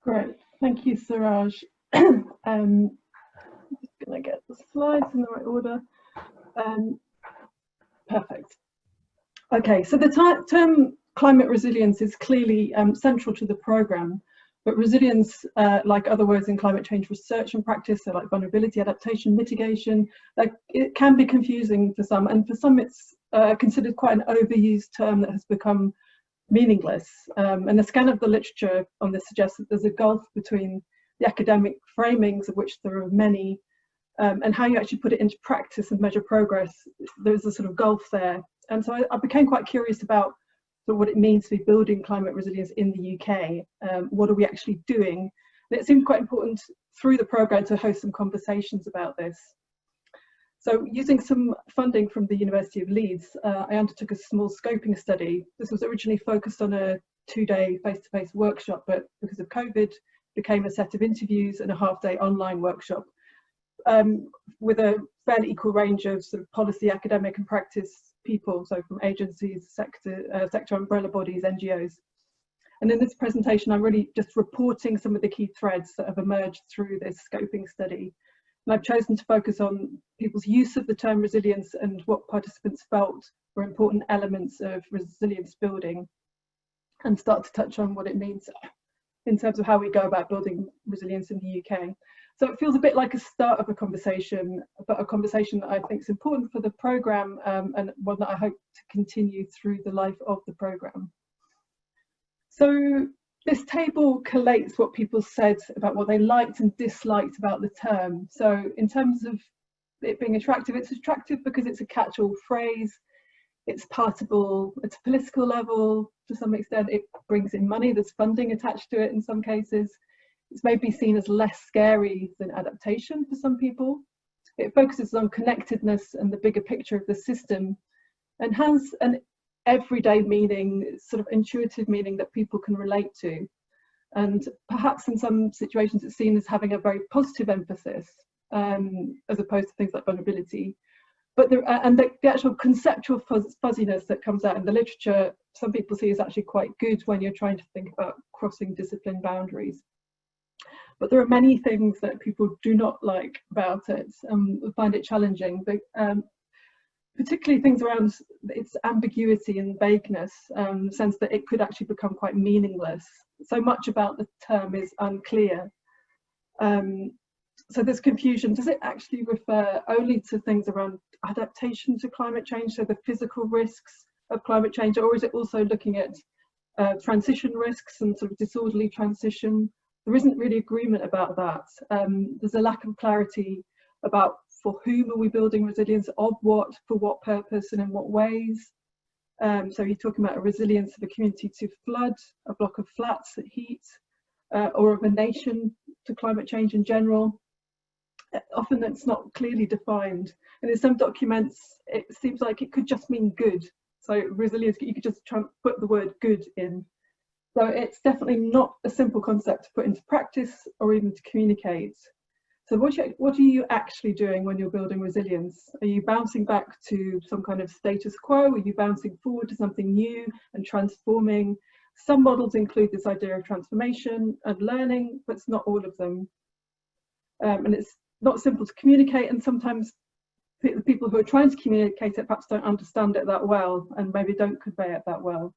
Great, thank you, Suraj. Just gonna get the slides in the right order. Perfect. Okay, so the term climate resilience is clearly central to the programme, but resilience, like other words in climate change research and practice, so like vulnerability, adaptation, mitigation, it can be confusing for some, and for some it's considered quite an overused term that has become meaningless. And the scan of the literature on this suggests that there's a gulf between the academic framings, of which there are many, and how you actually put it into practice and measure progress. There's a sort of gulf there. And so I became quite curious about what it means to be building climate resilience in the UK. What are we actually doing? And it seemed quite important through the programme to host some conversations about this. So using some funding from the University of Leeds, I undertook a small scoping study. This was originally focused on a 2-day face-to-face workshop, but because of COVID, became a set of interviews and a half-day online workshop with a fairly equal range of sort of policy, academic and practice people, so from agencies, sector umbrella bodies, NGOs. And in this presentation, I'm really just reporting some of the key threads that have emerged through this scoping study. And I've chosen to focus on people's use of the term resilience and what participants felt were important elements of resilience building, and start to touch on what it means in terms of how we go about building resilience in the UK. So it feels a bit like a start of a conversation, but a conversation that I think is important for the programme, and one that I hope to continue through the life of the programme. So this table collates what people said about what they liked and disliked about the term. So in terms of it being attractive, it's attractive because it's a catch-all phrase, it's palatable at a political level to some extent, it brings in money, there's funding attached to it in some cases. It's maybe seen as less scary than adaptation for some people. It focuses on connectedness and the bigger picture of the system, and has an everyday meaning, sort of intuitive meaning that people can relate to. And perhaps in some situations it's seen as having a very positive emphasis, as opposed to things like vulnerability. But the actual conceptual fuzziness that comes out in the literature, some people see is actually quite good when you're trying to think about crossing discipline boundaries. But there are many things that people do not like about it and find it challenging, but particularly things around its ambiguity and vagueness, the sense that it could actually become quite meaningless. So much about the term is unclear. So there's confusion. Does it actually refer only to things around adaptation to climate change, so the physical risks of climate change, or is it also looking at transition risks and sort of disorderly transition? There isn't really agreement about that. There's a lack of clarity about for whom are we building resilience, of what, for what purpose and in what ways. So you're talking about a resilience of a community to flood, a block of flats at heat, or of a nation to climate change in general. Often that's not clearly defined. And in some documents, it seems like it could just mean good. So resilience, you could just try and put the word good in. So it's definitely not a simple concept to put into practice or even to communicate. So what are you actually doing when you're building resilience? Are you bouncing back to some kind of status quo? Are you bouncing forward to something new and transforming? Some models include this idea of transformation and learning, but it's not all of them. And it's not simple to communicate, and sometimes the people who are trying to communicate it perhaps don't understand it that well and maybe don't convey it that well.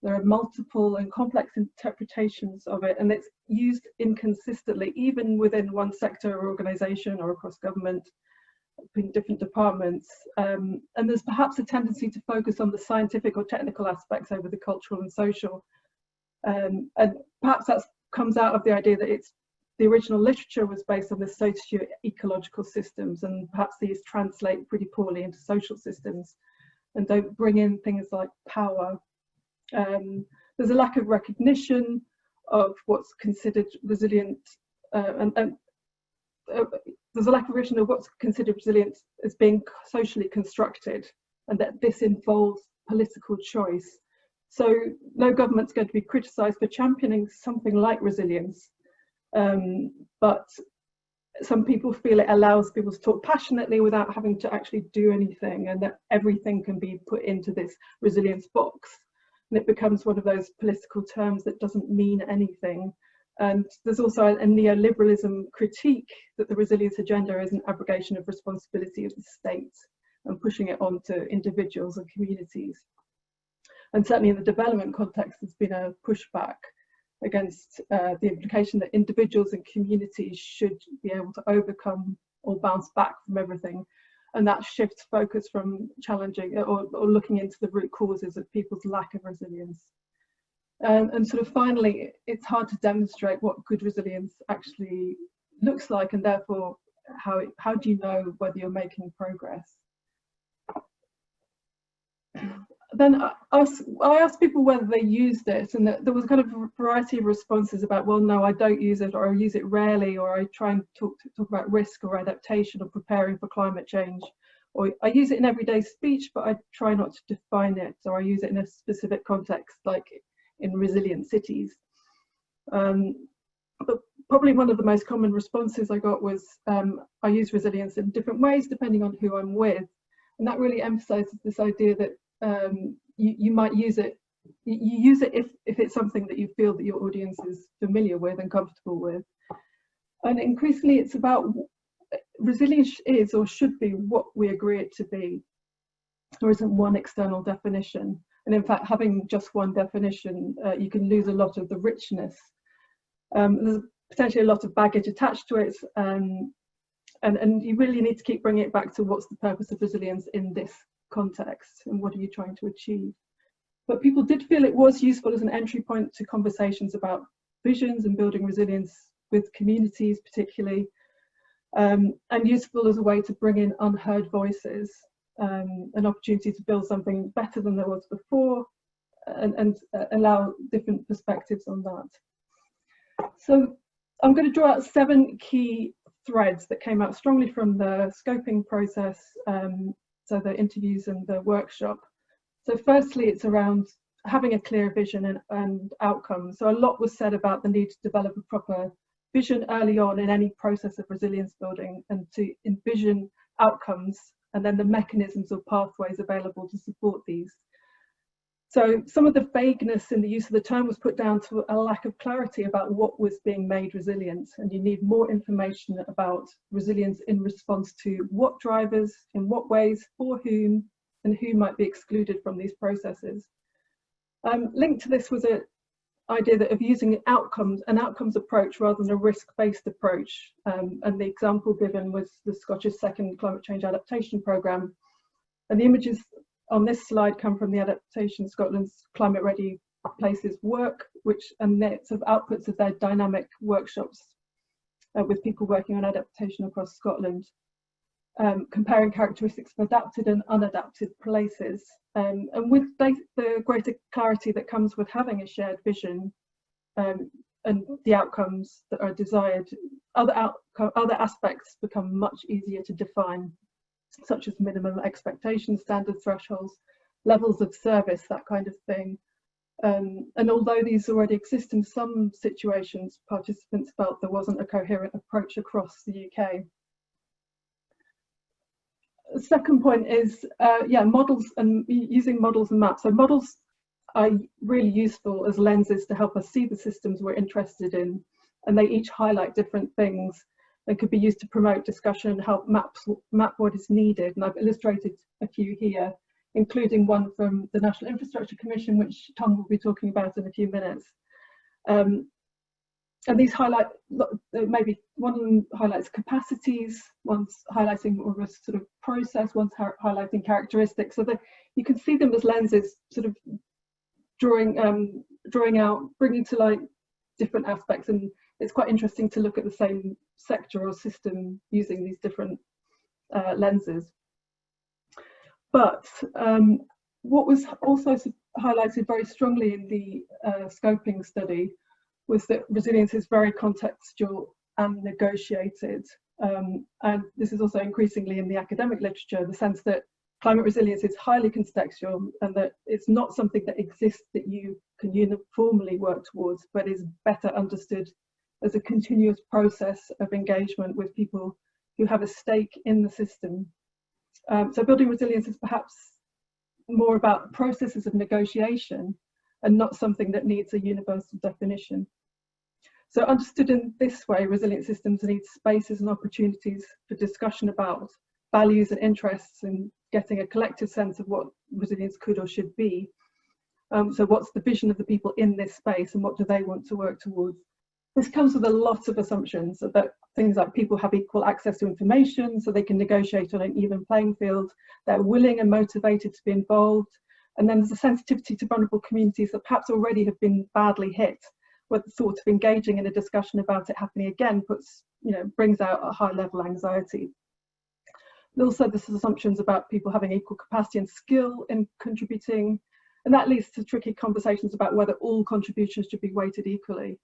There are multiple and complex interpretations of it, and it's used inconsistently, even within one sector or organisation or across government, in different departments. And there's perhaps a tendency to focus on the scientific or technical aspects over the cultural and social. And perhaps that comes out of the idea that the original literature was based on the socio-ecological systems, and perhaps these translate pretty poorly into social systems and don't bring in things like power. There's a lack of recognition of what's considered resilient, and there's a lack of recognition of what's considered resilient as being socially constructed, and that this involves political choice. So no government's going to be criticised for championing something like resilience, but some people feel it allows people to talk passionately without having to actually do anything, and that everything can be put into this resilience box. And it becomes one of those political terms that doesn't mean anything. And there's also a neoliberalism critique that the resilience agenda is an abrogation of responsibility of the state and pushing it on to individuals and communities. And certainly in the development context, there's been a pushback against the implication that individuals and communities should be able to overcome or bounce back from everything. And that shifts focus from challenging or looking into the root causes of people's lack of resilience. And sort of finally, it's hard to demonstrate what good resilience actually looks like, and therefore how do you know whether you're making progress? Then I asked people whether they use this, and there was kind of a variety of responses about, well, no, I don't use it, or I use it rarely, or I try and talk about risk or adaptation or preparing for climate change, or I use it in everyday speech, but I try not to define it, or I use it in a specific context, like in resilient cities. But probably one of the most common responses I got was, I use resilience in different ways depending on who I'm with. And that really emphasizes this idea that you might use it, you use it if it's something that you feel that your audience is familiar with and comfortable with. And increasingly it's about, resilience is or should be what we agree it to be. There isn't one external definition. And in fact, having just one definition, you can lose a lot of the richness. There's potentially a lot of baggage attached to it, and you really need to keep bringing it back to what's the purpose of resilience in this context, and what are you trying to achieve. But people did feel it was useful as an entry point to conversations about visions and building resilience with communities particularly, and useful as a way to bring in unheard voices. An opportunity to build something better than there was before, and allow different perspectives on that. So I'm going to draw out 7 key threads that came out strongly from the scoping process, so the interviews and the workshop. So firstly, it's around having a clear vision and outcomes. So a lot was said about the need to develop a proper vision early on in any process of resilience building, and to envision outcomes and then the mechanisms or pathways available to support these. So some of the vagueness in the use of the term was put down to a lack of clarity about what was being made resilient, and you need more information about resilience in response to what drivers, in what ways, for whom, and who might be excluded from these processes. Linked to this was an idea of using an outcomes approach rather than a risk-based approach, and the example given was the Scottish Second Climate Change Adaptation Programme. And the images on this slide come from the Adaptation Scotland's Climate Ready Places work, and it's of outputs of their dynamic workshops with people working on adaptation across Scotland, comparing characteristics of adapted and unadapted places. And with the greater clarity that comes with having a shared vision and the outcomes that are desired, other aspects become much easier to define, such as minimum expectation standard thresholds, levels of service, that kind of thing. And although these already exist in some situations, participants felt there wasn't a coherent approach across the UK. The second point is, models and using models and maps. So models are really useful as lenses to help us see the systems we're interested in, and they each highlight different things and could be used to promote discussion and help map what is needed. And I've illustrated a few here, including one from the National Infrastructure Commission, which Tom will be talking about in a few minutes. And these highlight, maybe one of them highlights capacities, one's highlighting more of a sort of process, one's highlighting characteristics. So that you can see them as lenses, sort of drawing out, bringing to light different aspects. And it's quite interesting to look at the same sector or system using these different lenses. But what was also highlighted very strongly in the scoping study was that resilience is very contextual and negotiated. And this is also increasingly in the academic literature, the sense that climate resilience is highly contextual, and that it's not something that exists that you can uniformly work towards, but is better understood as a continuous process of engagement with people who have a stake in the system. So building resilience is perhaps more about processes of negotiation and not something that needs a universal definition. So understood in this way, resilient systems need spaces and opportunities for discussion about values and interests and getting a collective sense of what resilience could or should be. So what's the vision of the people in this space and what do they want to work towards? This comes with a lot of assumptions that things like people have equal access to information so they can negotiate on an even playing field, they're willing and motivated to be involved, and then there's a sensitivity to vulnerable communities that perhaps already have been badly hit, where the thought of engaging in a discussion about it happening again brings out a high level anxiety. And also there's assumptions about people having equal capacity and skill in contributing, and that leads to tricky conversations about whether all contributions should be weighted equally.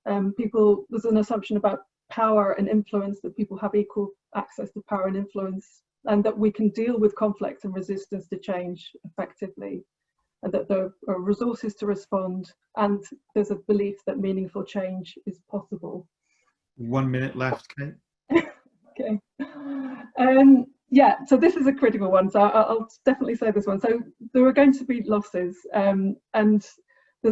There's an assumption about power and influence, that people have equal access to power and influence, and that we can deal with conflict and resistance to change effectively, and that there are resources to respond, and there's a belief that meaningful change is possible. 1 minute left, Kate. Okay. Yeah, so this is a critical one, so I'll definitely say this one. So there are going to be losses, and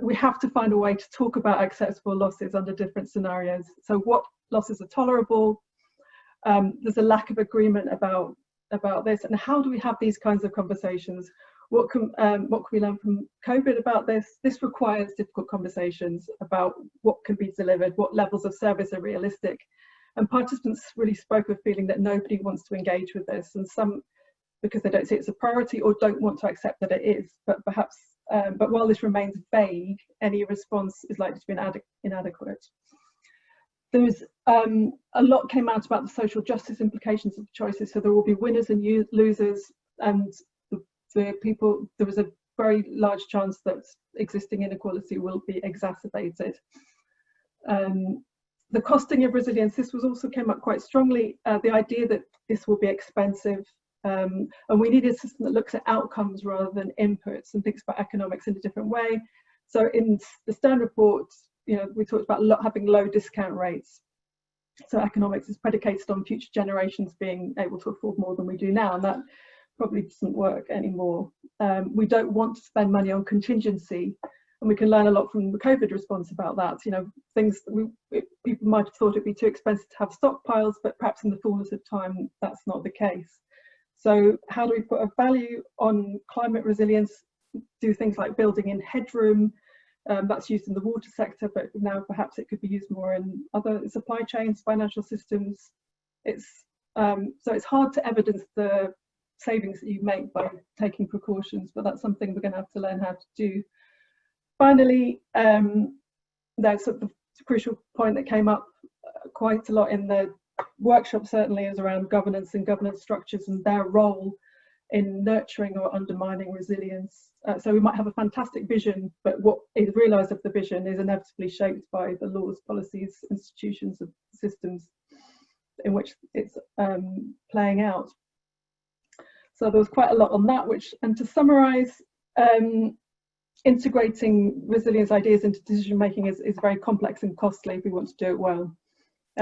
we have to find a way to talk about acceptable losses under different scenarios. So what losses are tolerable? There's a lack of agreement about this, and how do we have these kinds of conversations? What can we learn from COVID about this? This requires difficult conversations about what can be delivered, what levels of service are realistic. And participants really spoke of feeling that nobody wants to engage with this, and some because they don't see it's a priority or don't want to accept that it is. But perhaps, but while this remains vague, any response is likely to be inadequate. There's a lot came out about the social justice implications of choices. So there will be winners and losers, and there was a very large chance that existing inequality will be exacerbated. The costing of resilience, this also came up quite strongly, the idea that this will be expensive, and we need a system that looks at outcomes rather than inputs and thinks about economics in a different way. So in the Stern report, we talked about having low discount rates. So economics is predicated on future generations being able to afford more than we do now, and that probably doesn't work anymore. We don't want to spend money on contingency, and we can learn a lot from the COVID response about that. Things that people might have thought it'd be too expensive to have stockpiles, but perhaps in the fullness of time, that's not the case. So how do we put a value on climate resilience? Do things like building in headroom. That's used in the water sector, but now perhaps it could be used more in other supply chains, financial systems. So it's hard to evidence the savings that you make by taking precautions, but that's something we're going to have to learn how to do. Finally, there's sort of the crucial point that came up quite a lot in the workshop, certainly, is around governance and governance structures and their role in nurturing or undermining resilience. So we might have a fantastic vision, but what is realised of the vision is inevitably shaped by the laws, policies, institutions, and systems in which it's playing out. So there was quite a lot on that, and to summarise, integrating resilience ideas into decision making is very complex and costly if we want to do it well.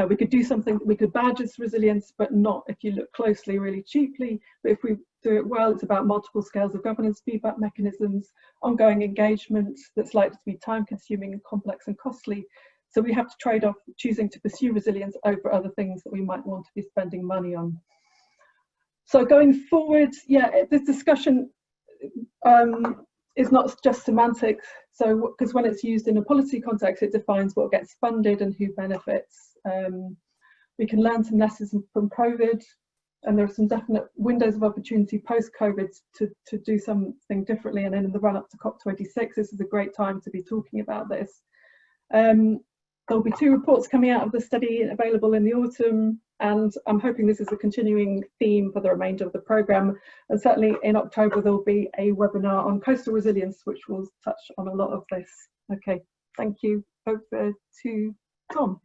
We could do something that we could badge as resilience, but not, if you look closely, really cheaply. But if we do it well, it's about multiple scales of governance, feedback mechanisms, ongoing engagement that's likely to be time consuming and complex and costly. So we have to trade off choosing to pursue resilience over other things that we might want to be spending money on. So going forward, this discussion is not just semantics. So, because when it's used in a policy context, it defines what gets funded and who benefits. We can learn some lessons from COVID, and there are some definite windows of opportunity post-COVID to do something differently. And then in the run-up to COP26, this is a great time to be talking about this. There'll be 2 reports coming out of the study available in the autumn, and I'm hoping this is a continuing theme for the remainder of the programme. And certainly in October, there'll be a webinar on coastal resilience, which will touch on a lot of this. Okay, thank you. Over to Tom.